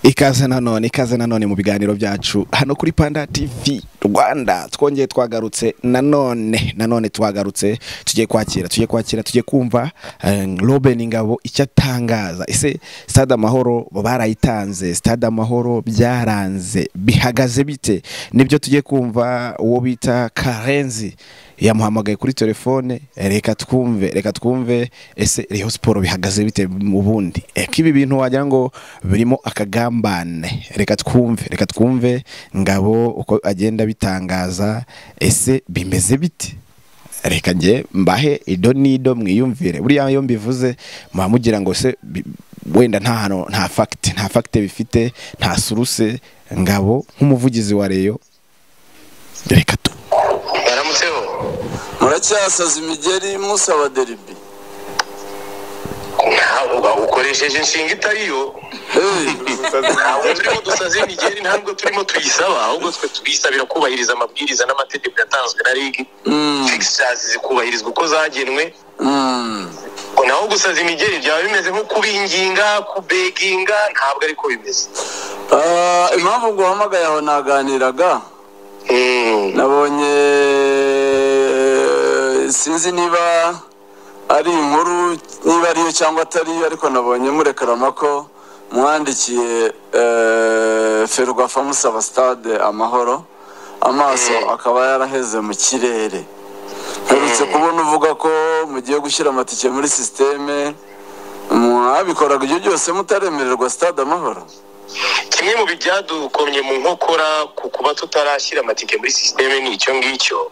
Ikaze nanone mu biganiro byacu hano kuri Panda TV Rwanda. Twongeye twagarutse nanone twagarutse tugiye kumva Robin Ngabo icyo atangaza. Ese Stade Amahoro barayitanze, Stade Amahoro byaranze, bihagaze bite? Nibyo tugiye kumva. Uwo bita Karenzi yamuhamagaye kuri telefone. Reka twumve ese Rayon Sport bihagaze bite mu bundi. Ibi bintu wagira ngo birimo akagambane. Reka twumve Ngabo uko agenda bitangaza. Ese bimeze bite? Reka nge mbahe idonido mwiyumvire. Buriya yo mbivuze mugira ngo se wenda nta fact bifite, nta suruse. Ngabo nk'umuvugizi wa Rayon, reka tu baramutseho muracyasaza imigeri musaba derby ntabwo ukoresheje inshinga itariyo. Ntabwo turimo dusaze imigeri, ntabwo turimo tuyisaba, ahubwo twe tuyisabira kubahiriza amabwiriza n'amategeko yatanzwe na Ligue. Fixtures zikubahirizwa uko zagenwe. Naho gusaza imigeri byaba bimeze nko kubinginga, kubeginga, ntabwo ariko bimeze. Impamvu guhamagaye aho naganiraga, nabonye sinzi niba ari inkuru, niba ariyo cyangwa atari, ariko nabonye murekarama ko mwandikiye Ferwafa musaba Stade Amahoro, amaso akaba yaraheze mu kirere. Herutse kubona uvuga ko mugiye gushyira amatike muri systeme, mwabikoraga ibyo byose mutaremererwa Stade Amahoro. Kimwe mu bijyadukomye mu nkokora kuba tutarashyira amatike muri systeme ni icyo ngicyo.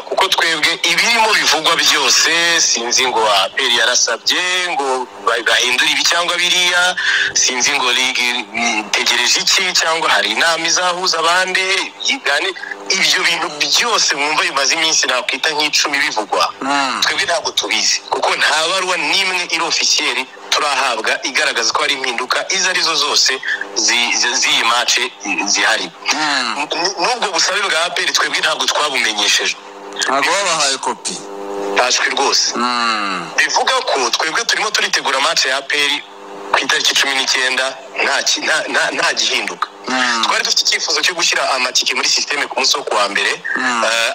Kuko twebwe ibirimo bivugwa byose, sinzi ngo APR yarasabye ngo bagahindura ibi cyangwa biriya, sinzi ngo Ligue tegereje iki cyangwa hari inama izahuza abandi yigane. Ibyo bintu byose mwumva bimaze iminsi nakwita nk'icumi bivugwa, twebwe ntabwo tubizi kuko nta baruwa n'imwe iri officiel turahabwa igaragaza ko hari impinduka izo arizo zose z'iyi match zihari. Nubwo busabe bwa APR twebwe ntabwo twabumenyesheje, ntabwo babahaye kopi tashwe rwose. Bivuga ko twebwe turimo turitegura match ya APR ku itariki 19 nta gihinduka. Twari dufite icyifuzo cyo gushyira amatike muri systeme ku munsi wo kuwa mbere,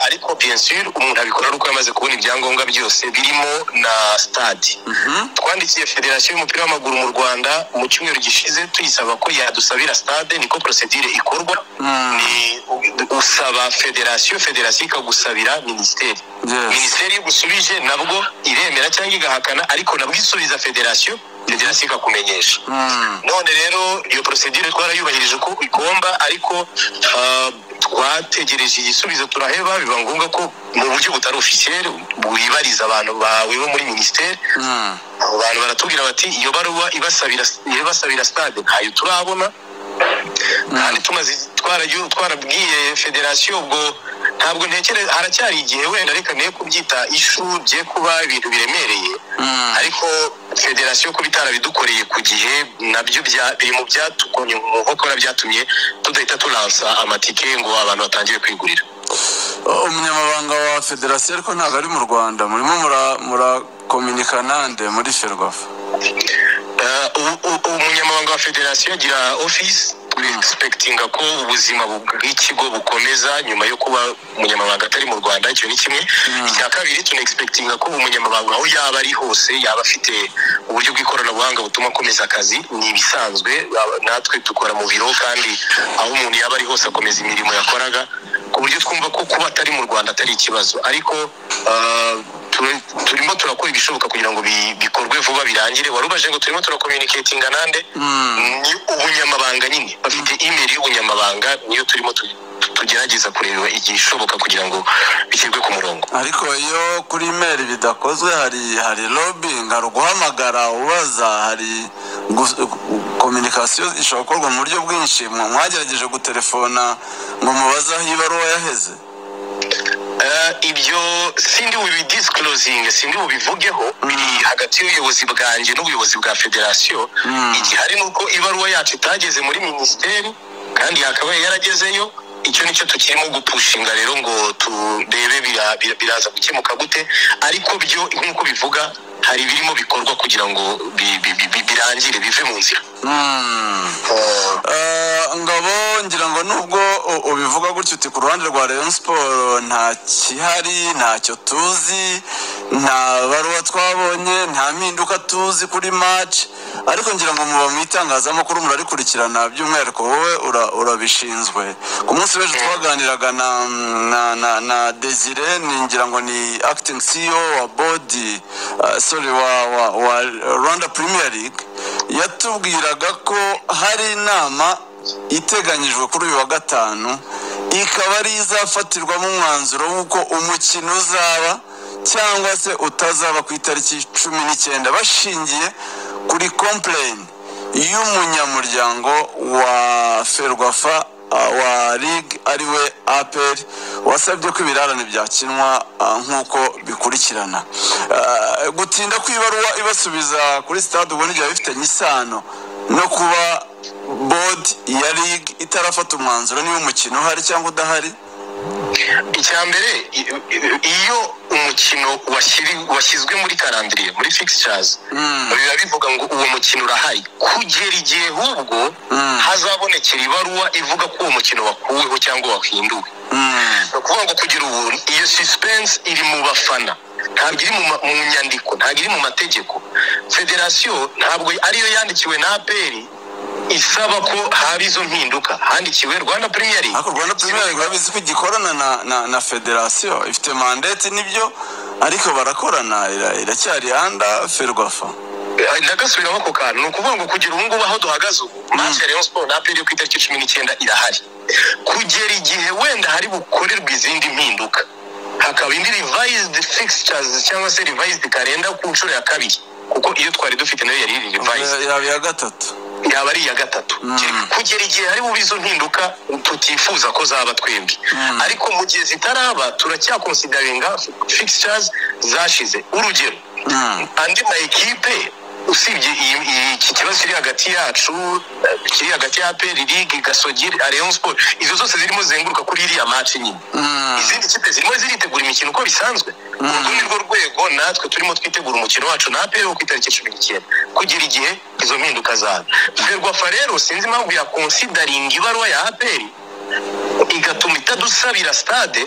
ariko bien sûr umuntu abikora uko yamaze kubona ibyangombwa byose birimo na stade. Twandikiye Federation y'umupira w'amaguru mu Rwanda mu cyumweru gishize tuyisaba ko yadusabira stade, niko procedure ikorwa. Ni usaba Federation ikagusabira ministeri. Ministeri y'ugusubije nabwo iremera cyangwa igahakana, ariko nabwo isubiza Federation ikakumenyesha. None rero iyo procedure twarayubahirije uko igomba, ariko twategereje igisubizo turaheba. Biba ngombwa ko mu buryo butari officiel wibariza abantu bawe bo muri ministeri. Abo bantu baratubwira bati iyo baruwa ibasabira stade ntayo turabona, kandi twarabwiye Federation ubwo ntabwo ntekereza haracyari igihe, wenda reka niyo kubyita ishu bye kuba ibintu biremereye, ariko Federation ko bitarabidukoreye ku gihe nabyo biri mu byatukonye mu nkokora byatumye tudahita tulansa amatike ngo abantu batangiye kwigurira. Umunyamabanga wa Federation ariko ntabwo ari mu Rwanda, murimo murakomunika nande muri Ferwafa? Umunyamabanga wa Federation agira office. Expecting ko ubuzima bw'ikigo bukomeza nyuma yo kuba umunyamabanga atari mu Rwanda. Icyo ni kimwe. Icya kabiri, tuna expecting ko umunyamabanga aho yaba ari hose yaba afite uburyo bw'ikoranabuhanga butuma akomeza akazi. Ni ibisanzwe, natwe dukora mu biro, kandi aho umuntu yaba ari hose akomeza imirimo yakoraga, ku buryo twumva ko kuba atari mu Rwanda atari ikibazo. Ariko turimo turakora ibishoboka kugira ngo bikorwe vuba birangire. Warubaje ngo turimo turakommunicating nande, ni ubunyamabanga nyine bafite email y'ubunyamabanga, niyo turimo tugerageza kureba igishoboka kugira ngo bishyirwe ku murongo. Ariko iyo kuri email bidakozwe, hari lobbying, hari guhamagara ubaza, hari communication ishobora gukorwa mu buryo bwinshi. Mwagerageje gutelefona ngo mubaze aho ibaruwa yaheze? Ibyo sindi disclosing, sindi bubivugeho, biri hagati y'ubuyobozi bwanjye n'ubuyobozi bwa Federation. Igihari nuko ibaruwa yacu itageze muri ministeri, kandi yakabaye yaragezeyo. Icyo nicyo tukirimo gupushinga rero ngo turebe biraza gukemuka gute. Ariko byo nk'uko bivuga hari birimo bikorwa kugira ngo birangire bive mu nzira. Ngabo ngira ngo nubwo ubivuga gutyo uti ku ruhande rwa Rayon Sport nta kihari ntacyo tuzi nta baruwa twabonye nta mpinduka tuzi kuri match ariko ngira ngo muba mu itangazamakuru murarikurikirana by'umwihariko wowe urabishinzwe ku munsi w'ejo twaganiraga na Desire ngira ngo ni acting CEO wa body wa Rwanda Premier League yatubwiraga ko hari inama iteganyijwe kuri uyu wa gatanu ikaba ari izafatirwamo umwanzuro w'uko umukino uzaba cyangwa se utazaba ku itariki 19 bashingiye kuri complaint y'umunyamuryango wa Ferwafa wa League ariwe APR wasabye ko ibirarane byakinwa nkuko bikurikirana gutinda kwibaruwa ibasubiza kuri stade ubone bya bifitanye isano no kuba board ya League itarafata umwanzuro niba umukino hari cyangwa udahari. Icyambere iyo umukino washyizwe muri calendrier muri fixtures biba bivuga ngo uwo mukino urahari kugera igihe hubwo hazabonekera ibaruwa ivuga ko uwo mukino wakuweho cyangwa wahinduwe. No kuvuga ngo kugira ubu iyo suspense iri mu bafana ntabwo iri mu nyandiko ntabwo iri mu mategeko. Federation ntabwo ariyo yandikiwe na APR isaba ko haba izo mpinduka handikiwe Rwanda Premier League. Ako Rwanda Premier League babizi ko gikorana na Federation ifite mandate nibyo ariko barakorana iracyari anda Ferwafa. Ndagasubiramo ko kantu no kuvuga ngo kugira ubu ngubu aho duhagaze ubu match ya Rayon Sport na APR yo ku itariki 19 irahari kugera igihe wenda hari bukorerwa izindi mpinduka hakaba indi revised fixtures cyangwa se revised calendar ku nshuro ya kabiri kuko iyo twari dufite nayo yari revised ya gatatu yaba ari ya gatatu kugera igihe hari bubizo mpinduka tutifuza ko zaba twembi ariko mu gihe zitaraba turacyakonsideringa fixtures zashize. Urugero andi ma equipe usibye iki kibazo kiri hagati yacu kiri hagati ya APR League Gasogiri Rayon Sport izo zose zirimo zenguruka kuri iriya match nyine izindi kipe zirimo ziritegura imikino uko bisanzwe urundi rwo rwego natwe turimo twitegura umukino wacu na APR ku itariki 19 kugira igihe izo mpinduka zaza. Ferwafa rero sinzi impamvu ya considering ibaruwa ya APR igatuma itadusabira stade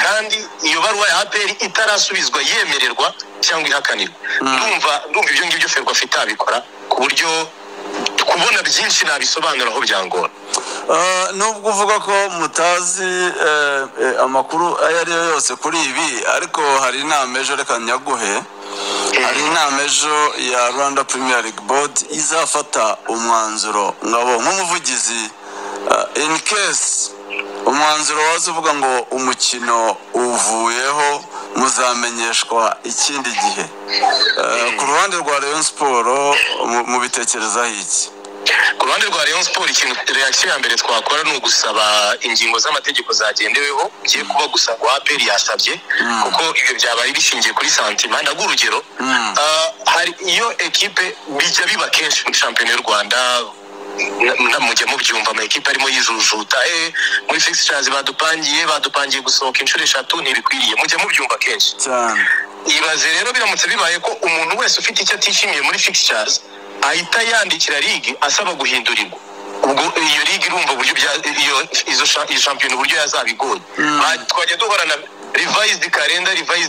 kandi iyo baruwa ya APR itarasubizwa yemererwa cyangwa ihakanirwa. Ndumva ibyo ngibyo Ferwafa itabikora ku buryo kubona byinshi nabisobanura aho byangora. Nubwo uvuga ko mutazi amakuru ayariyo yose kuri ibi ariko hari inama ejo reka nyaguhe hari inama ejo ya Rwanda Premier League Board izafata umwanzuro ngabo nk'umuvugizi in case umwanzuro wazo uvuga ngo umukino uvuyeho muzamenyeshwa ikindi gihe. Ku ruhande rwa Rayon Sport mu bitekerezaho iki? Ku ruhande rwa Rayon Sport ikintu reaction ya mbere twakora no gusaba ingingo z'amategeko zagendeweho kiye kuba gusa ngo APR yasabye kuko ibyo byabaye bishingiye kuri sentiment. Ndagurugero hari iyo equipe bijya biba kenshi mu champion y'u Rwanda mujye mubyumva ama equipe arimo yijujuta muri fixtures badupangiye gusohoka inshuro 3 ntibikwiriye mujye mubyumva kenshi cyane. Ibaze rero biramutse bibaye ko umuntu wese ufite icyo atishimiye muri fixtures ahita yandikira Ligue asaba guhindurirwa ubwo iyo Ligue irumva buryo bya izo champion uburyo yazabigoye twajya duhorana revised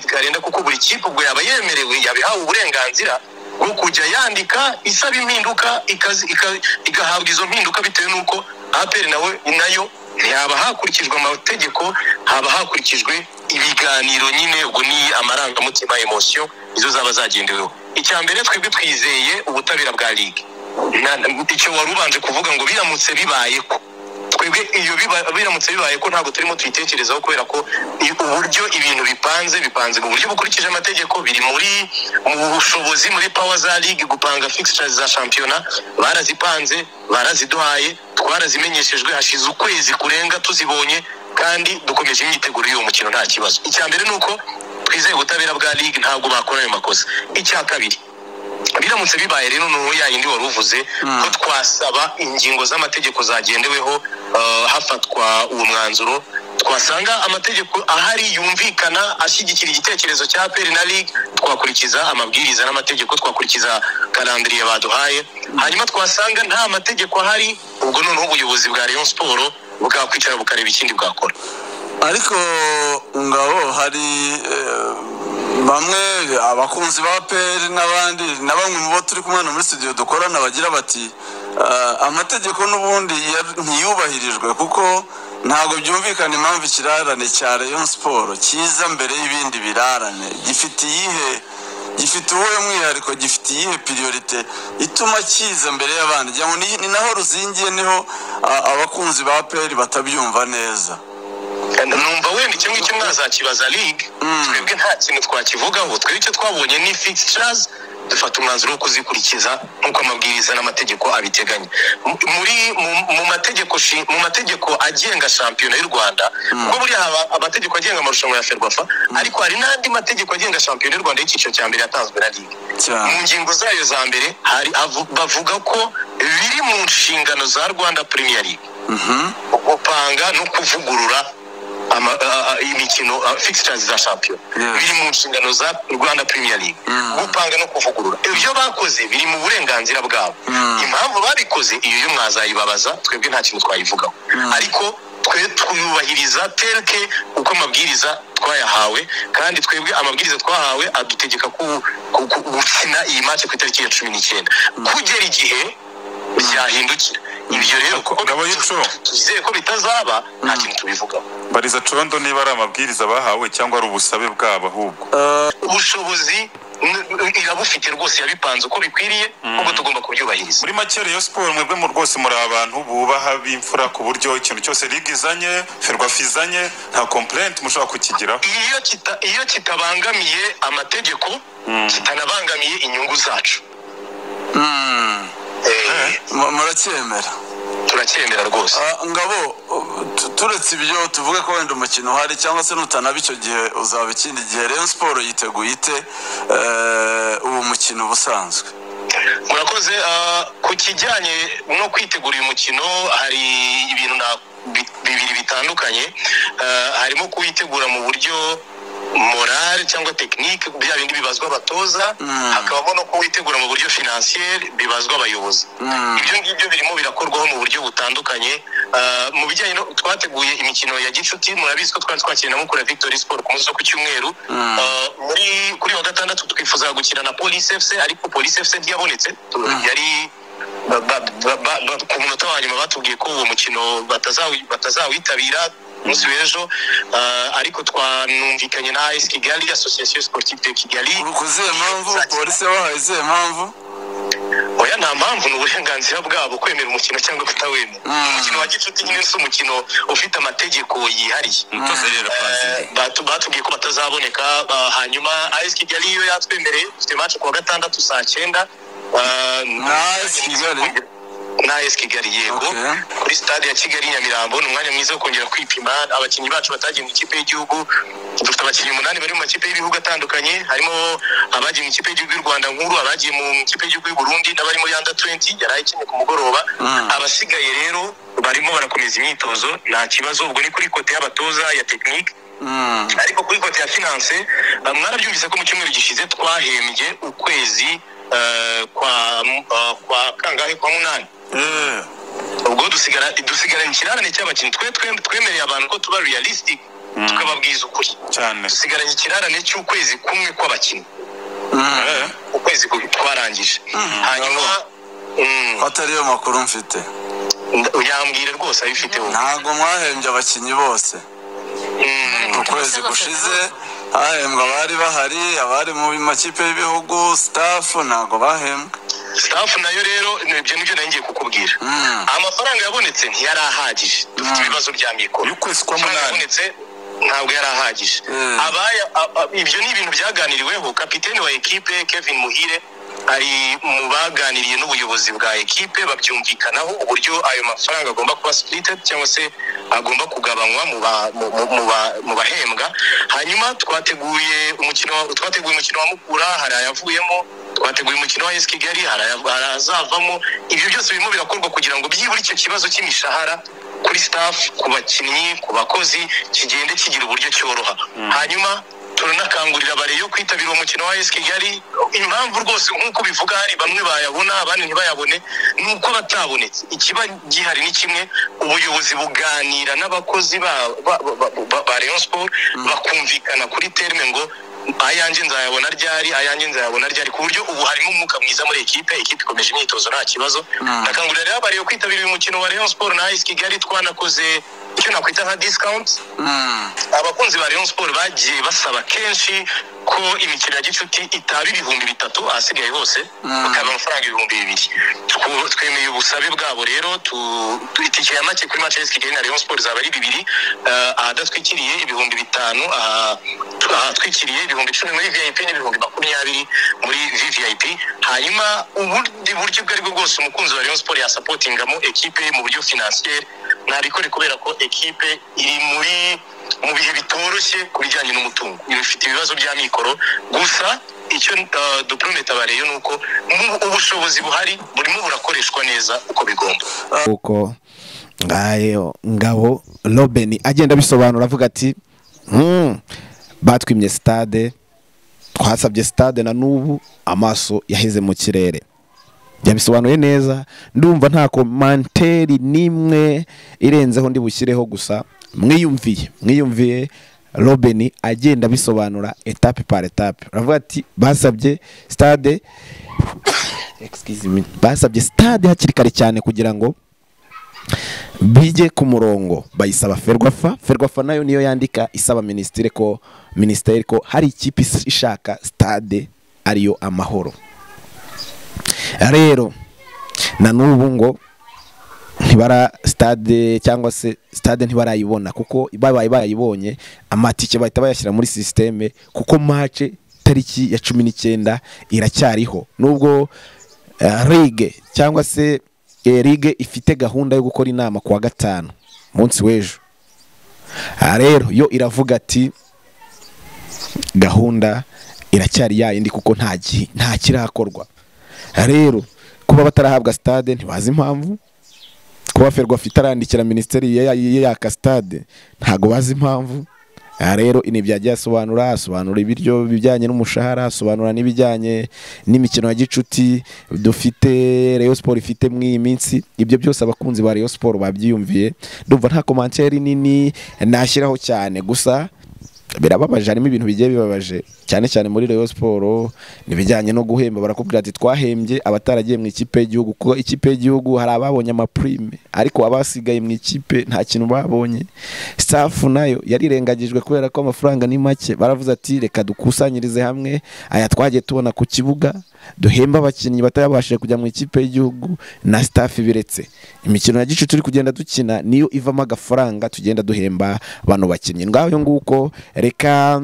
calendar kuko buri kipe ubwo yaba yemerewe yabihawe uburenganzira bwo kujya yandika isaba impinduka igahabwa izo mpinduka bitewe nuko APR nayo ntiyaba hakurikijwe amategeko haba hakurikijwe ibiganiro nyine ubwo ni amarangamutima emotion izo zaba zagendeweho. Icyambere twebwe twizeye ubutabera bwa Ligue icyo warubanje kuvuga ngo biramutse bibaye ko twebwe iyo biramutse bibaye ko ntabwo turimo twitekerezaho kubera ko uburyo ibintu bipanze mu buryo bukurikije amategeko biri mu bushobozi muri power za Ligue gupanga fixtures za championnat barazipanze baraziduhaye twarazimenyeshejwe hashize ukwezi kurenga tuzibonye kandi dukomeje imyiteguro y'uwo mukino nta kibazo. Icyambere nuko twizeye ubutabera bwa Ligue ntabwo bakora ayo makosa. Icya kabiri biramutse bibaye rero no yayindi waruvuze ko twasaba ingingo z'amategeko zagendeweho hafatwa uwo mwanzuro twasanga amategeko ahari yumvikana ashyigikira igitekerezo cya APR na Ligue, twakurikiza amabwiriza n'amategeko, twakurikiza calendrier baduhaye. Hanyuma twasanga nta mategeko ahari, ubwo noneho ubuyobozi bwa Rayon Sport bwakwicara bukareba ikindi bwakora. Ariko ngabo hari bamwe abakunzi ba APR n'abandi na bamwe mu bo turi kumwe muri studio dukorana bagira bati amategeko n'ubundi ntiyubahirijwe kuko ntago byumvikana impamvu ikirarane cya Rayon Sport kiza mbere y'ibindi birarane. Gifite uwo mwihariko, gifite iyihe priorite ituma kiza mbere y'abandi? Cyangwa ni naho ruzingiye, niho abakunzi ba APR batabyumva neza. Numva wenda icyo ngicyo mwazakibaza Ligue, twebwe nta kintu twakivugaho. Twebwe icyo twabonye ni fixtures, dufata umwanzuro wo kuzikurikiza nk'uko amabwiriza n'amategeko abiteganya. Mu mategeko agenga shampiyona y'u Rwanda, ubwo buri amategeko agenga amarushanwa ya Ferwafa, ariko hari n'andi mategeko agenga shampiyona y'u Rwanda y'icyiciro cya mbere yatanzwe na Ligue. Mu ngingo zayo za mbere bavuga ko biri mu nshingano za Rwanda Premier League gupanga no kuvugurura imikino fixtures za shampiyona. Biri mu nshingano za Rwanda Premier League gupanga no kuvugurura. Ibyo bakoze biri mu burenganzira bwabo. Impamvu babikoze iyo yo mwazayibabaza, twebwe nta kintu twayivugaho. Ariko twe twubahiriza telke uko amabwiriza twayahawe, kandi twebwe amabwiriza twahawe adutegeka gukina iyi match ku itariki ya 19 kugera igihe byahindukira. Ibyo rero tuzeye ko bitazaba, nta kintu tubivugaho. Bariza Condo niba ari amabwiriza bahawe cyangwa ari ubusabe bwabo ahubwo. Ubushobozi irabufite rwose, yabipanze uko bikwiriye, ubwo tugomba kubyubahiriza. Muri make Rayon Sport mwebwe mu rwose muri abantu bubaha b'imfura ku buryo ikintu cyose Ligue izanye, Ferwafa izanye, nta complaint mushobora kukigira. Iyo kitabangamiye amategeko, kitanabangamiye inyungu zacu, muracyemera? Turacyemera rwose. Ngabo, turetse ibyo tuvuge ko wenda umukino hari cyangwa se nutanaba icyo gihe uzaba ikindi gihe, Rayon Sport yiteguye ite uwo mukino ubusanzwe? Murakoze. Ku kijyanye no kwitegura uyu mukino hari ibintu bibiri bitandukanye. Harimo kuwitegura mu buryo morale cyangwa technique, bya bindi bibazwa abatoza, hakabamo no kuwitegura mu buryo financier bibazwa abayobozi. Ibyo ngibyo birimo birakorwaho mu buryo butandukanye. Mu bijyanye no twateguye imikino ya gicuti, murabizi ko twakina na Mukura Victory Sport ku munsi wo ku cyumweru. Kuri wa gatandatu twifuza gukina na Police FC, ariko Police FC ntiyabonetse. Yari ku munota wa nyuma batubwiye ko uwo mukino batazawitabira umunsi w'ejo, ariko twanumvikanye na AS Kigali, Association Sportive de Kigali. Ukuziye mpamvu Police wahaye izihe mpamvu? Oya, nta mpamvu, ni uburenganzira bwabo kwemera umukino cyangwa kutawemera. Umukino wa gicuti nyine si umukino ufite amategeko yihariye. Batubwiye ko batazaboneka. Hanyuma AS Kigali yo yatwemereye, dufite match ku wa gatandatu saa 9 na AS Kigali, yego, kuri stade ya Kigali Nyamirambo. Ni umwanya mwiza wo kongera kwipima abakinnyi bacu batagiye mu ikipe y'igihugu. Dufite abakinnyi 8 bari mu makipe y'ibihugu atandukanye, harimo abagiye mu ikipe y'igihugu y'u Rwanda nkuru, abagiye mu ikipe y'igihugu y'u Burundi, n'abari muri under 20 yari ikinye ku mugoroba. Abasigaye rero barimo barakomeza imyitozo, nta kibazo. Ubwo ni kuri kote y'abatoza ya technique. Ariko kuri kote ya finance, mwarabyumvise ko mu cyumweru gishize twahembye ukwezi kwa kangahe, kwa 8. Ubwo dusigara ikirarane cy'abakinnyi. Twemereye abantu ko tuba realistic, tukababwiza ukuri. Dusigaranye ikirarane cy'ukwezi kumwe kw'abakinnyi. Ukwezi twarangije. Hanyuma atariyo makuru mfite, uyambwire rwose abifite wowe. Ntago mwahembye abakinnyi bose. Ukwezi gushize hahembwa abari bahari, abari mu makipe y'ibihugu, staff ntago bahembwa. Staff nayo rero nibyo nangiye kukubwira. Amafaranga yabonetse ntiyari ahagije, dufite ibibazo bya mikoro. Y'ukwezi kwa 8 ntabwo yari ahagije. Ibyo ni ibintu byaganiriweho. Kapiteni wa ekipe Kevin Muhire ari mu baganiriye n'ubuyobozi bwa ekipe, babyumvikanaho uburyo ayo mafaranga agomba kuba splitted cyangwa se agomba kugabanywa mu bahembwa. Hanyuma twateguye umukino wa Mukura, hari ayavuyemo. Twateguye umukino wa AS Kigali, hari azavamo. Ibyo byose birimo birakorwa kugira ngo byibura icyo kibazo cy'imishahara kuri staff, ku bakinnyi, ku bakozi kigende kigira uburyo cyoroha. Hanyuma turanakangurira abareyo kwitabira umukino wa AS Kigali. Impamvu rwose nk'uko bivuga hari bamwe bayabona abandi ntibayabone nuko batabonetse. Ikiba gihari ni kimwe, ubuyobozi buganira n'abakozi ba Rayon Sport bakumvikana kuri terme ngo ayanjye nzayabona ryari ku buryo ubu harimo umwuka mwiza muri ekipe ikomeje imyitozo nta kibazo. Ndakangurira rero abareyo kwitabira uyu mukino wa Rayon Sport na AS Kigali. Twanakoze icyo nakwita nka discount. Abakunzi ba Rayon Sport bagiye basaba kenshi ko imikino ya gicuti itaba 3,000 ahasigaye hose bakaba amafaranga 2,000. Twemeye ubusabe bwabo rero itike ya make kuri match ya AS Kigali na Rayon Sport zaba ari 2, ahadatwikiriye 5,000, ahatwikiriye 10,000 muri VIP n'20,000 muri VVIP. Hanyuma ubundi buryo bwari bwo bwose umukunzi wa Rayon Sport ya supportingamo ekipe mu buryo financier nabikore, kubera ko ekipe iri mu bihe bitoroshye kubijyanye n'umutungo, ifite ibibazo bya mikoro. Gusa icyo duprometa abareyo nuko ubushobozi buhari burimo burakoreshwa neza uko bigomba. Uko ngayo Ngabo Robin agenda bisobanura avuga ati batwimye stade, twasabye stade na nubu amaso yaheze mu kirere. Yabisobanuye neza, ndumva nta komanteri nimwe irenzeho ndi bushyireho, gusa mwiyumviye Robin agenda bisobanura etape par etape. Aravuga ati basabye stade basabye stade hakiri kare cyane kugira ngo bije ku murongo. Bayisaba Ferwafa nayo niyo yandika isaba ministere ko hari ikipe ishaka stade ariyo Amahoro. Rero na nubu ngo ntibara stade cyangwa se stade ntibarayibona, kuko babaye bayibonye amatike bahita bayashyira muri systeme, kuko match tariki ya 19 iracyariho. Nubwo Ligue cyangwa se Ligue ifite gahunda yo gukora inama kuwa 5 munsi w'ejo. Rero yo iravuga ati gahunda iracyari yayindi kuko nta kirakorwa. Rero kuba batarahabwa stade ntibazi impamvu, kuba Ferwafa itarandikira ministeri yaka stade ntago bazi impamvu. Rero ini byagiye asobanura ibiryo bijyanye n'umushahara, asobanura n'ibijyanye n'imikino ya gicuti dufite Rayon Sport ifite mu iminsi. Ibyo byose abakunzi ba Rayon Sport babyiyumviye, ndumva nta commentary nini nashyiraho cyane. Gusa birababaje, harimo ibintu bigiye bibabaje cyane muri Rayon Sport nibijyanye no guhemba. Barakubwira ati twahembye abataragiye mu ikipe y'igihugu, kuko ikipe y'igihugu hari ababonye amaprime, ariko abasigaye mu ikipe nta kintu babonye. Staff nayo yarirengagijwe kubera ko amafaranga ni make. Baravuze ati reka dukusanyirize hamwe aya twagiye tubona ku kibuga, duhemba abakinnyi batayabashije kujya mu ikipe y'igihugu na staff biretse. Imikino ya gicuti turi kugenda dukina niyo ivamo agafaranga tugenda duhemba bano bakinnyi. Ngaho nguko reka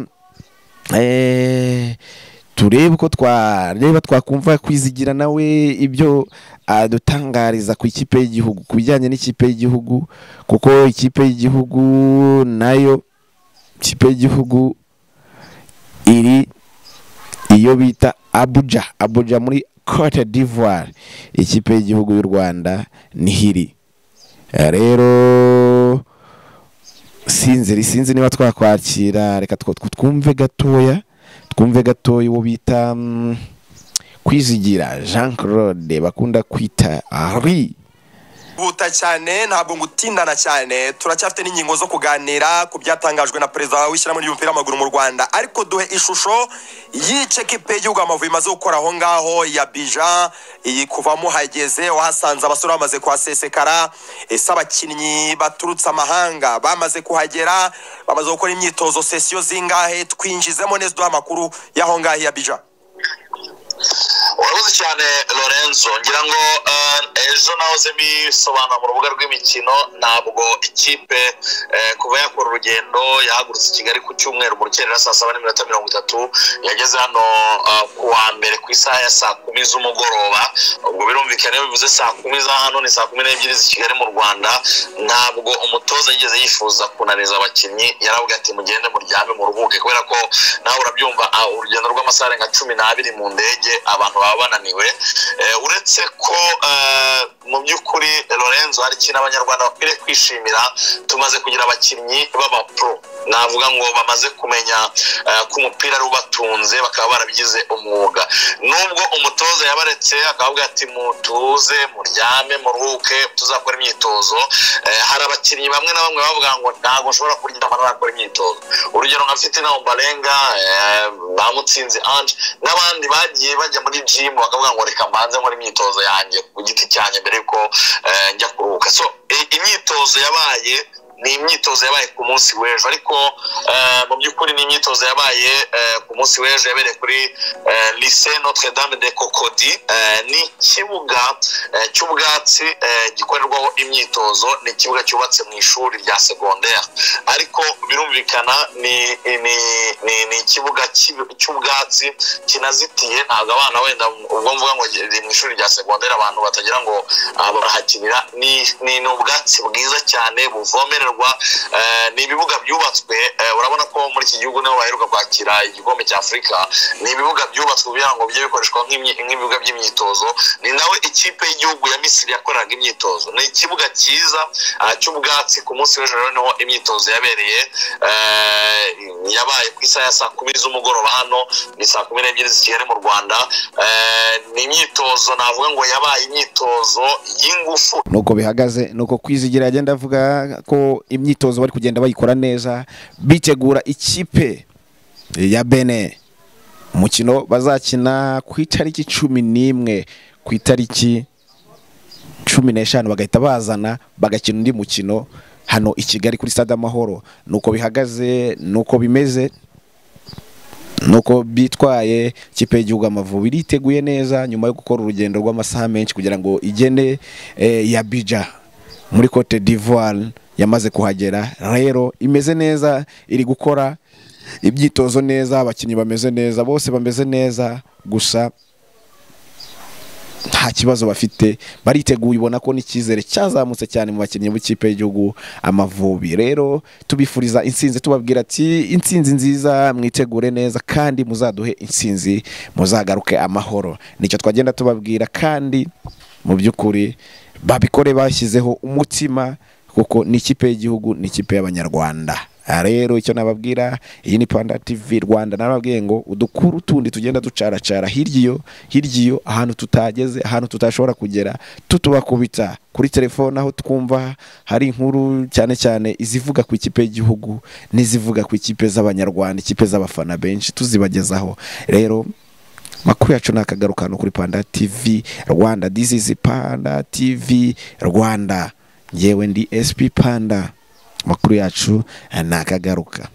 turebe ko twakumva Kwizigira nawe ibyo adutangariza ku ikipe y'igihugu, ku bijyanye n'ikipe y'igihugu, kuko ikipe y'igihugu nayo iri iyo bita Abuja muri Cote d'Ivoire. Ikipe y'igihugu y'u Rwanda nihiri. Rero sinzi niba twakwakira, reka twumve gatoya uwo bita Kwizigira Jean Claude bakunda kwita Ari. Buta cyane ntabwo ngutindana cyane, turacyafite n'ingingo zo kuganira ku byatangajwe na perezida w'ishyirahamwe ry'umupira w'amaguru mu Rwanda, ariko duhe ishusho y'ikipe y'igihugu Amavubi imaze gukora aho ngaho ya Abidjan. Iyi kuvamo hageze wahasanze abasore bamaze kuhasesekara, ese abakinnyi baturutse amahanga bamaze kuhagera, bamaze gukora imyitozo sesiyo zingahe? Twinjizemo neza duha amakuru y'aho ngaho ya Abidjan. Urakoze cyane Lorenzo, ngira ngo ejo nahoze bisobanura mu rubuga rw'imikino. Ntabwo ikipe kuva yakora urugendo yahagurutse i Kigali ku cyumweru mu rukerera saa 7:30 yageze hano kuwa mbere ku isaha ya saa 10 z'umugoroba. Ubwo birumvikana iyo bivuze saa 10 za hano ni saa 12 z'i Kigali mu Rwanda. Ntabwo umutoza yigeze yifuza kunaniza abakinnyi, yaravuga ati mugende muryame mu ruhuke, kubera ko nawe urabyumva urugendo rw'amasaha nka 12 mu ndege abantu baba bananiwe uretse ko mu by'ukuri Lorenzo hari ikintu abanyarwanda bakwiriye kwishimira tumaze kugira abakinnyi b'aba pro navuga ngo bamaze kumenya ko umupira ari ubatunze bakaba barabigize umwuga nubwo umutoza yabaretse akavuga ati mutuze muryame muruhuke tuzakora imyitozo hari abakinnyi bamwe na bamwe bavuga ngo ntago nshobora kuryama nakora imyitozo urugero nka Fitina Ombalenga bamutsinze Ange n'abandi bagiye bajya muri gym bakavuga ngo reka mbanze nkora imyitozo yanjye ku giti cyanjye mbere ko njya kuruhuka so imyitozo yabaye ni imyitozo yabaye ku munsi w'ejo ariko mu by'ukuri ni imyitozo yabaye ku munsi w'ejo yabereye kuri Lycée Notre Dame de Cocody ni kibuga cy'ubwatsi gikorerwaho imyitozo ni ikibuga cyubatse mu ishuri rya secondaire ariko birumvikana ni ikibuga cy'ubwatsi kinazitiye ntabwo abana wenda ubwo mvuga ngo mu ishuri rya secondaire abantu batagira ngo barahakinira ni ubwatsi bwiza cyane buvomererwa ni ibibuga byubatswe urabona ko muri iki gihugu niho baheruka kwakira igikombe cya Afurika ni ibibuga byubatswe kugira ngo bijye bikoreshwa nk'ibibuga by'imyitozo ni nawe ikipe y'igihugu ya Misiri yakoraga imyitozo ni ikibuga cyiza cy'ubwatsi ku munsi w'ejo rero niho imyitozo yabereye yabaye ku isaha ya 10 z'umugoroba hano ni 12 z'Kigali mu Rwanda ni imyitozo navuga ngo yabaye imyitozo y'ingufu nuko bihagaze nuko kwizigira agenda avuga ko imyitozo bari kugenda bayikora neza bitegura ikipe ya Benin umukino bazakina ku itariki 11 ku itariki 15 bagahita bazana bagakina undi mukino hano i Kigali kuri Stade Amahoro nuko bihagaze nuko bimeze nuko bitwaye ikipe y'igihugu Amavubi iriteguye neza nyuma yo gukora urugendo rw'amasaha menshi kugira ngo igene ya Abidjan muri Cote d'Ivoire yamaze kuhagera rero imeze neza iri gukora ibyitozo neza abakinnyi bameze neza bose bameze neza gusa nta kibazo bafite bariteguye ubona ko n'ikizere cyazamutse cyane mu bakinnyi b'ikipe y'igihugu Amavubi rero tubifuriza insinzi tubabwira ati insinzi nziza mwitegure neza kandi muzaduhe insinzi muzagaruke amahoro nicyo twagenda tubabwira kandi mu by'ukuri babikore bashyizeho umutima kuko ni ikipe y'igihugu ni ikipe y'abanyarwanda rero icyo nababwira iyi ni Panda TV Rwanda narababwiye ngo udukuru tundi tugenda ducaracara hiryo ahantu tutageze ahantu tutashobora kugera tutubakubita kuri telefone aho twumva hari inkuru cyane cyane izivuga ku ikipe y'igihugu n'izivuga ku ikipe z'abanyarwanda ikipe z'abafana benshi tuzibagezaho rero makuru yacu nakagarukano kuri Panda TV Rwanda this is Panda TV Rwanda yewe ndi SP Panda makuru yacu nakagaruka